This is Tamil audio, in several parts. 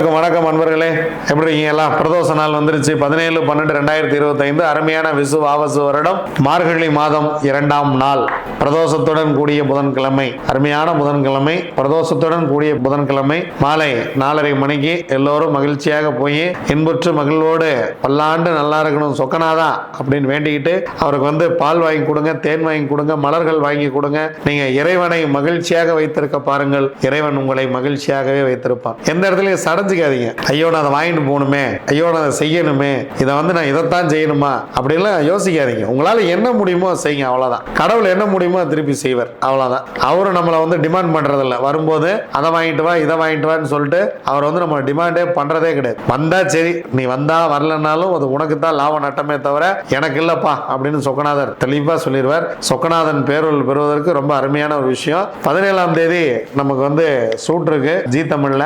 வணக்கம் அன்பர்களே, எப்படி இருக்கீங்க? எல்லாம் பிரதோஷ நாள் வந்துருச்சு. 17/12/2025 அருமையான விசு வாவசு வருடம் மார்கழி மாதம் 2ஆம் நாள் பிரதோஷத்துடன் கூடிய புதன்கிழமை. அருமையான புதன்கிழமை, பிரதோஷத்துடன் கூடிய புதன்கிழமை மாலை 4:30 மணிக்கு எல்லோரும் மகிழ்ச்சியாக போய் இன்புற்று மகிழ்வோடு பல்லாண்டு நல்லா இருக்கணும் சொக்கனாதா அப்படின்னு வேண்டிக்கிட்டு அவருக்கு பால் வாங்கி கொடுங்க, தேன் வாங்கி கொடுங்க, மலர்கள் வாங்கி கொடுங்க. நீங்க இறைவனை மகிழ்ச்சியாக வைத்திருக்க பாருங்கள், இறைவன் உங்களை மகிழ்ச்சியாகவே வைத்திருப்பான். எந்த இடத்துலயும் சடைஞ்சிக்காதீங்க. ஐயோ நான் அதை வாங்கிட்டு போகணுமே, ஐயோ நான் அதை செய்யணுமே, இதை நான் இதைத்தான் செய்யணுமா அப்படின்லாம் யோசிக்காதீங்க. உங்களால என்ன முடியுமோ செய்யுங்க, அவ்வளவுதான். கடவுள் என்ன முடியுமோ திருப்பி செய்வார், அவ்வளவுதான். அவரு நம்மளை டிமாண்ட் பண்றதில்ல. வரும்போது அதை வாங்கிட்டு வா, இதை வாங்கிட்டு வான்னு சொல்லிட்டு அவர் நம்மளை டிமாண்டே பண்றதே கிடையாது. வந்தா சரி, நீ வந்தா வரலன்னாலும் அது உனக்கு தான் லாப நட்டமே தவிர எனக்கு இல்லப்பா அப்படின்னு சொக்கநாதர் தெளிவா சொல்லிடுவார். சொக்கநாதன் பேரொருள் பெறுவதற்கு ரொம்ப அருமையான ஒரு விஷயம். 17ஆம் தேதி நமக்கு ஷூட் இருக்கு ஜீ தமிழ்ல.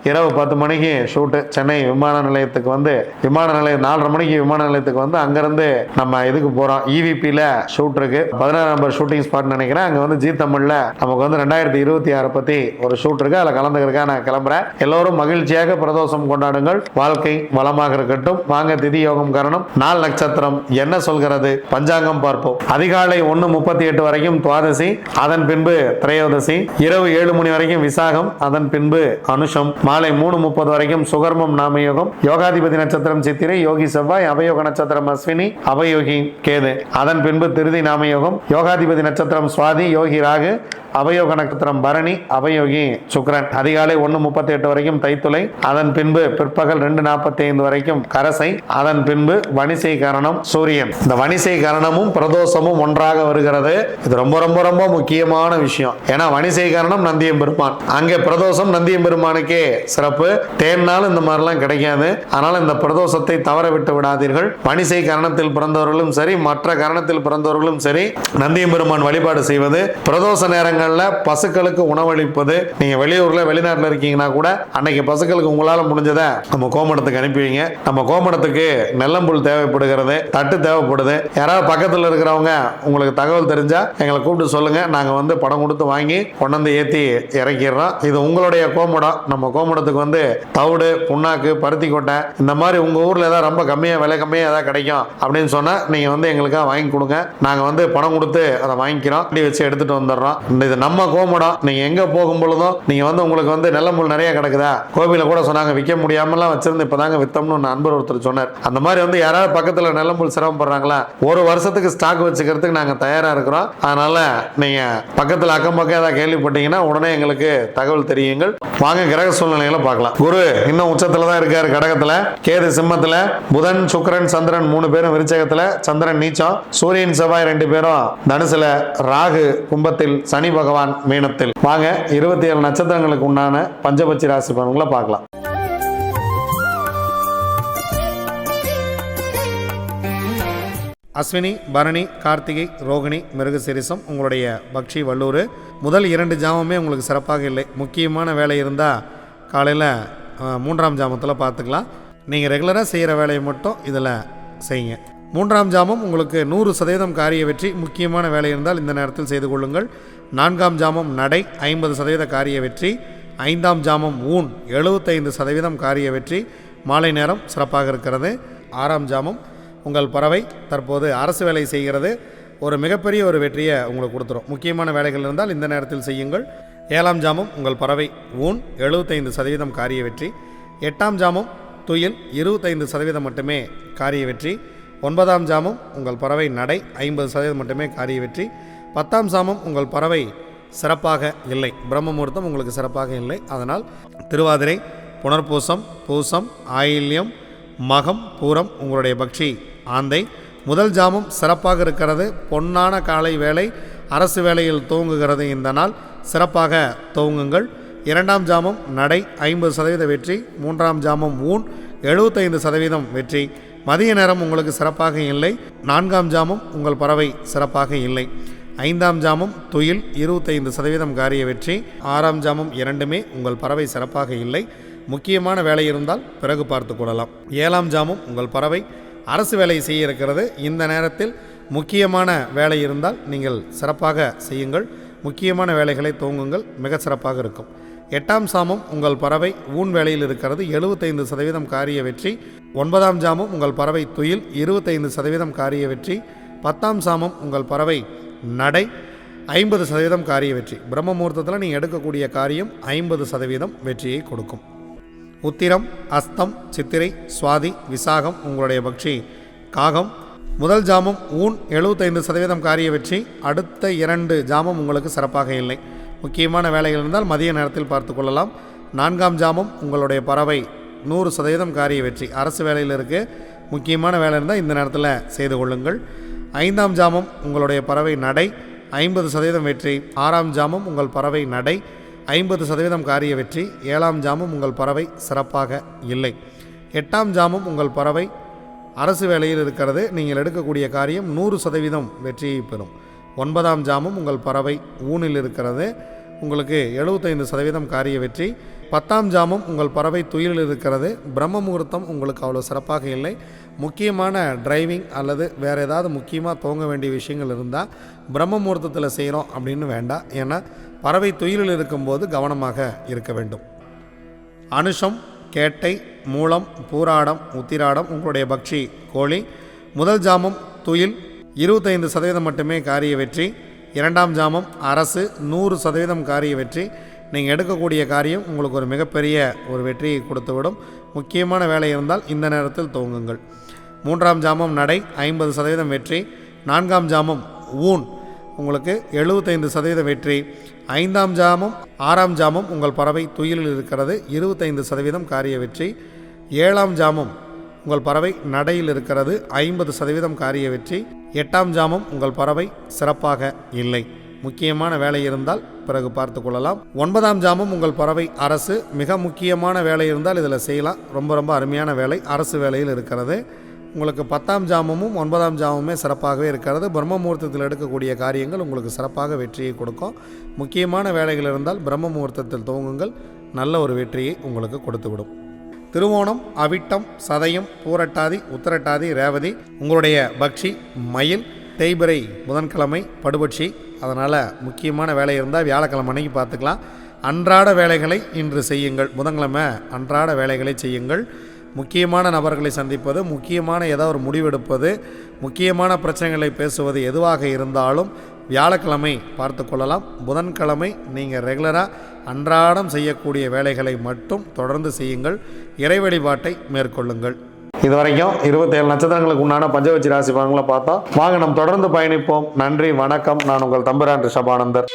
இரவு 10 மணிக்கு ஷூட்டு. சென்னை விமான நிலையத்துக்கு விமான நிலையம் 4:30 மணிக்கு விமான நிலையத்துக்கு அங்கிருந்து நம்ம இதுக்கு போறோம். EVPல ஷூட் இருக்கு. 16 நம்பர் ஷூட்டிங் ஸ்பாட் நினைக்கிறேன். அங்க ஜீ தமிழ்ல நமக்கு 2026 பத்தி ஒரு ஷூட் இருக்கு. அதில் கலந்துக்கிறதுக்காக நான் கிளம்புறேன். எல்லோரும் மகிழ்ச்சியாக பிரதோஷம் கொண்டாடுங்கள். வாழ்க்கை வளமாக இருக்கட்டும். வாங்க திதி யோகம் காரணம் நாள் நட்சத்திரம் என்ன சொல்கிறது பஞ்சாங்கம் பார்ப்போம். அதிகாலை 1:38 வரைக்கும் துவாதசி, அதன் பின்பு திரையோதசி. இரவு 7 மணி வரைக்கும் விசாகம், அதன் பின்பு அனுஷம். மாலை 3:30 வரைக்கும் சுகர்மம் நாமயோகம். யோகாதிபதி நட்சத்திரம் சித்திரை, யோகி செவ்வாய். அபயோக நட்சத்திரம் அஸ்வினி, அபயோகி கேது. அதன் பின்பு திருதி நாமயோகம். யோகாதிபதி நட்சத்திரம் சுவாதி, யோகி ராகு. அபயோக நட்சத்திரம் பரணி, அபயோகி சுக்கிரன். அதிகாலை 1:38 வரைக்கும் தைத்துளை, அதன் பின்பு பிற்பகல் 2:45 வரைக்கும் கரசை, அதன் பின்பு வணிசை கரணம் சூரியன். இந்த வணிசை கரணமும் பிரதோஷமும் ஒன்றாக வருகிறது. இது ரொம்ப ரொம்ப ரொம்ப முக்கியமான விஷயம். ஏன்னா வணிசை கரணம் நந்தியம்பெருமான், அங்கே பிரதோஷம் நந்தியம்பெருமானுக்கே சிறப்பு. தேர்னாலும் இந்த மாதிரிலாம் கிடைக்காது. அதனால இந்த பிரதோஷத்தை தவற விட்டு விடாதீர்கள். வணிசை கரணத்தில் பிறந்தவர்களும் சரி, மற்ற கரணத்தில் பிறந்தவர்களும் சரி, நந்தியம்பெருமான் வழிபாடு செய்வது, பிரதோஷ நேரங்கள் பசுக்களுக்கு உணவளிப்பது. நீங்க வெளியூர்ல வெளிநாட்டுல இருக்கீங்கன்னா கூட அன்னைக்கு பசுக்களுக்கு உங்களால முடிஞ்சதை நம்ம கோமடத்துக்கு அனுப்பிவீங்க. நம்ம கோமடத்துக்கு நெல்லம்புல் தேவைப்படுகிறது, தட்டு தேவைப்படுது. யாராவது பக்கத்தில் இருக்கிறவங்க உங்களுக்கு தகவல் தெரிஞ்சா எங்களை கூப்பிட்டு சொல்லுங்க. நாங்க படம் கொடுத்து வாங்கி கொண்டு ஏத்தி இறக்கிடுறோம். இது உங்களுடைய கோமடம். நம்ம கோமடத்துக்கு தவிடு, புண்ணாக்கு, பருத்தி கொட்டை இந்த மாதிரி உங்க ஊர்ல ஏதாவது ரொம்ப கம்மியா விலை கம்மியா ஏதாவது கிடைக்கும் அப்படின்னு சொன்னா நீங்க எங்களுக்காக வாங்கி கொடுங்க. நாங்க பணம் கொடுத்து அதை வாங்கிக்கிறோம், வச்சு எடுத்துட்டு வந்துடுறோம். இது நம்ம கோமடம். நீங்க எங்க போகும் பொழுதும் நீங்க உங்களுக்கு நெல்லமுள் நிறைய கிடக்குதா, கோவில கூட சொன்னாங்க விற்க முடியாமலாம் வச்சிருந்து இப்பதாங்க வித்தம்னு நண்பர் ஒருத்தர் சொன்னார். அந்த மாதிரி யாராவது பக்கத்துல நெல்லமுள் சிரமப்படுறாங்களா, ஒரு வருஷத்துக்கு ஸ்டாக் வச்சுக்கிறதுக்கு நாங்க தயாரா இருக்கிறோம். அதனால நீங்க பக்கத்துல அக்கம் பக்கம் ஏதாவது கேள்விப்பட்டீங்கன்னா உடனே எங்களுக்கு தகவல் தெரியுங்கள். வாங்க கிரக சூழ்நிலைகளை பார்க்கலாம். குரு இன்னும் உச்சத்துல தான் இருக்காரு கடகத்துல, கேது சிம்மத்துல, புதன் சுக்கிரன் சந்திரன் 3 பேரும் விருச்சகத்துல, சந்திரன் நீச்சம், சூரியன் செவ்வாய் 2 பேரும் தனுசுல, ராகு கும்பத்தில், சனி பகவான் மீனத்தில். வாங்க 27 நட்சத்திரங்களுக்கு உண்டான பஞ்சபட்சி ராசி பலன்களை பார்க்கலாம். அஸ்வினி, பரணி, கார்த்திகை, ரோகிணி, மிருகசீரிசம் உங்களுடைய பக்ஷி வல்லூர். முதல் 2 ஜாமமே உங்களுக்கு சிறப்பாக இல்லை. முக்கியமான வேலை இருந்தால் காலையில் 3ஆம் ஜாமத்தில் பார்த்துக்கலாம். நீங்கள் ரெகுலராக செய்கிற வேலையை மட்டும் இதில் செய்யுங்க. 3ஆம் ஜாமம் உங்களுக்கு 100% காரிய வெற்றி. முக்கியமான வேலை இருந்தால் இந்த நேரத்தில் செய்து கொள்ளுங்கள். 4ஆம் ஜாமம் நடை 50% காரிய வெற்றி. 5ஆம் ஜாமம் ஊன் 75% காரிய வெற்றி. மாலை நேரம் சிறப்பாக இருக்கிறது. 6ஆம் ஜாமம் உங்கள் பறவை தற்போது அரசு வேலை செய்கிறது. ஒரு மிகப்பெரிய ஒரு வெற்றியை உங்களுக்கு கொடுத்துரும். முக்கியமான வேலைகள் இருந்தால் இந்த நேரத்தில் செய்யுங்கள். 7ஆம் ஜாமம் உங்கள் பறவை ஊன் 75% காரிய வெற்றி. 8ஆம் ஜாமம் துயில் 25% மட்டுமே காரிய வெற்றி. 9ஆம் ஜாமம் உங்கள் பறவை நடை 50% மட்டுமே காரிய வெற்றி. 10ஆம் ஜாமம் உங்கள் பறவை சிறப்பாக இல்லை, பிரம்ம முகூர்த்தம் உங்களுக்கு சிறப்பாக இல்லை. அதனால் திருவாதிரை, புனர்பூசம், பூசம், ஆயில்யம், மகம், பூரம் உங்களுடைய பக்ஷி ஆந்தை. முதல் ஜாமம் சிறப்பாக இருக்கிறது. பொன்னான காலை வேலை, அரசு வேலையில் துவங்குகிறது. இந்த நாள் சிறப்பாக துவங்குங்கள். 2ஆம் ஜாமம் நடை 50% வெற்றி. 3ஆம் ஜாமம் ஊன் 75% வெற்றி. மதிய நேரம் உங்களுக்கு சிறப்பாக இல்லை. 4ஆம் ஜாமம் உங்கள் பறவை சிறப்பாக இல்லை. 5ஆம் ஜாமம் துயில் 25% காரிய வெற்றி. 6ஆம் ஜாமம் 2மே உங்கள் பறவை சிறப்பாக இல்லை. முக்கியமான வேலை இருந்தால் பிறகு பார்த்து கொள்ளலாம். 7ஆம் ஜாமம் உங்கள் பறவை அரசு வேலை செய்ய இருக்கிறது. இந்த நேரத்தில் முக்கியமான வேலை இருந்தால் நீங்கள் சிறப்பாக செய்யுங்கள். முக்கியமான வேலைகளை துவங்குங்கள், மிக சிறப்பாக இருக்கும். 8ஆம் சாமம் உங்கள் பறவை ஊன் வேலையில் இருக்கிறது, 75% காரிய வெற்றி. 9ஆம் ஜாமம் உங்கள் பறவை துயில், 25% காரிய வெற்றி. 10ஆம் சாமம் உங்கள் பறவை நடை, 50% காரிய வெற்றி. பிரம்ம முகூர்த்தத்தில் நீங்கள் எடுக்கக்கூடிய காரியம் 50% வெற்றியை கொடுக்கும். உத்திரம், அஸ்தம், சித்திரை, சுவாதி, விசாகம் உங்களுடைய பக்ஷி காகம். முதல் ஜாமம் ஊன் 75% காரிய வெற்றி. அடுத்த 2 ஜாமம் உங்களுக்கு சிறப்பாக இல்லை. முக்கியமான வேலைகள் இருந்தால் மதிய நேரத்தில் பார்த்து கொள்ளலாம். 4ஆம் ஜாமம் உங்களுடைய பறவை 100% காரிய வெற்றி. அரசு வேலையில் இருக்குது, முக்கியமான வேலை இருந்தால் இந்த நேரத்தில் செய்து கொள்ளுங்கள். 5ஆம் ஜாமம் உங்களுடைய பறவை நடை, 50% வெற்றி. 6ஆம் ஜாமம் உங்கள் பறவை நடை, 50% காரிய வெற்றி. 7ஆம் ஜாமம் உங்கள் பறவை சிறப்பாக இல்லை. 8ஆம் ஜாமம் உங்கள் பறவை அரசு வேலையில் இருக்கிறது, நீங்கள் எடுக்கக்கூடிய காரியம் 100% வெற்றியை பெறும். 9ஆம் ஜாமம் உங்கள் பறவை ஊனில் இருக்கிறது, உங்களுக்கு 75% காரிய வெற்றி. 10ஆம் ஜாமம் உங்கள் பறவை துயிலில் இருக்கிறது. பிரம்ம முகூர்த்தம் உங்களுக்கு அவ்வளோ சிறப்பாக இல்லை. முக்கியமான டிரைவிங் அல்லது வேறு ஏதாவது முக்கியமாக துவங்க வேண்டிய விஷயங்கள் இருந்தால் பிரம்ம முகூர்த்தத்தில் செய்கிறோம் அப்படின்னு வேண்டாம். ஏன்னா பறவை துயிலில் இருக்கும்போது கவனமாக இருக்க வேண்டும். அனுஷம், கேட்டை, மூலம், பூராடம், உத்திராடம் உங்களுடைய பக்ஷி கோழி. முதல் ஜாமம் துயில், 25% மட்டுமே காரிய வெற்றி. 2ஆம் ஜாமம் அரசு, 100% காரிய வெற்றி. நீங்கள் எடுக்கக்கூடிய காரியம் உங்களுக்கு ஒரு மிகப்பெரிய ஒரு வெற்றியை கொடுத்துவிடும். முக்கியமான வேலை இருந்தால் இந்த நேரத்தில் துவங்குங்கள். 3ஆம் ஜாமம் நடை, 50% வெற்றி. 4ஆம் ஜாமம் ஊன் உங்களுக்கு 75% வெற்றி. 5ஆம் ஜாமம் 6ஆம் ஜாமம் உங்கள் பறவை துயிலில் இருக்கிறது, 25% காரிய வெற்றி. 7ஆம் ஜாமம் உங்கள் பறவை நடையில் இருக்கிறது, 50% காரிய வெற்றி. 8ஆம் ஜாமம் உங்கள் பறவை சிறப்பாக இல்லை. முக்கியமான வேலை இருந்தால் பிறகு பார்த்து கொள்ளலாம். 9ஆம் ஜாமம் உங்கள் பறவை அரசு, மிக முக்கியமான வேலை இருந்தால் இதில் செய்யலாம். ரொம்ப அருமையான வேலை அரசு வேலையில் இருக்கிறது. உங்களுக்கு 10ஆம் ஜாமமும் 9ஆம் ஜாமமே சிறப்பாகவே இருக்கிறது. பிரம்ம முகூர்த்தத்தில் எடுக்கக்கூடிய காரியங்கள் உங்களுக்கு சிறப்பாக வெற்றியை கொடுக்கும். முக்கியமான வேலைகள் இருந்தால் பிரம்ம முகூர்த்தத்தில் துவங்குங்கள், நல்ல ஒரு வெற்றியை உங்களுக்கு கொடுத்துவிடும். திருவோணம், அவிட்டம், சதயம், பூரட்டாதி, உத்திரட்டாதி, ரேவதி உங்களுடைய பக்ஷி மயில். தேய்பிறை புதன்கிழமை படுபட்சி, அதனால் முக்கியமான வேலை இருந்தால் வியாழக்கிழமை அன்னைக்கு பார்த்துக்கலாம். அன்றாட வேலைகளை இன்று செய்யுங்கள். புதன்கிழமை அன்றாட வேலைகளை செய்யுங்கள். முக்கியமான நபர்களை சந்திப்பது, முக்கியமான ஏதாவது ஒரு முடிவெடுப்பது, முக்கியமான பிரச்சனைகளை பேசுவது எதுவாக இருந்தாலும் வியாழக்கிழமை பார்த்து கொள்ளலாம். புதன்கிழமை நீங்கள் ரெகுலராக அன்றாடம் செய்யக்கூடிய வேலைகளை மட்டும் தொடர்ந்து செய்யுங்கள். இறை வழிபாட்டை மேற்கொள்ளுங்கள். இதுவரைக்கும் 27 நட்சத்திரங்களுக்கு உண்டான பஞ்சவட்சி ராசி பலன்களை பார்த்தோம். வாங்க நம்ம தொடர்ந்து பயணிப்போம். நன்றி, வணக்கம். நான் உங்கள் தம்பிரான் ரிஷபானந்தர்.